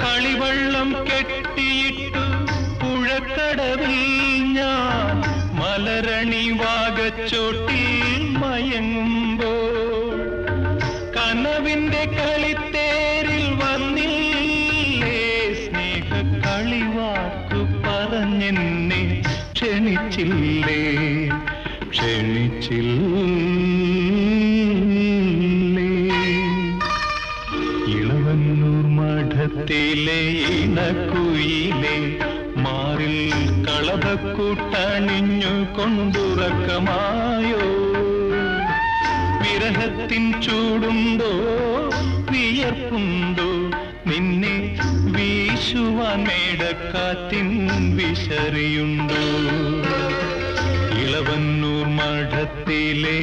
കളിവള്ളം കെട്ടിയിട്ടു പുഴക്കടവിൽ ഞാൻ മലരണി വാകച്ചോട്ടിൽ മയങ്ങുമ്പോൾ കനവിന്റെ കളിത്തേരിൽ വന്നില്ലേ സ്നേഹ കളിവാക്കു പറഞ്ഞെന്നെ ക്ഷണിച്ചില്ലേ ഇളവന്നൂർ മഠത്തിലെ ഇണക്കുയിലെ മാറിൽ കളഭക്കൂട്ടണിഞ്ഞു കൊണ്ടുറക്കമായോ വിരഹത്തിൻ ചൂടുണ്ടോ വിയർപ്പുണ്ടോ നിന്നെ വീശുവാൻ മേടക്കാറ്റിൻ വിശറിയുണ്ടോ ഇളവന്നൂർ മഠത്തിലെ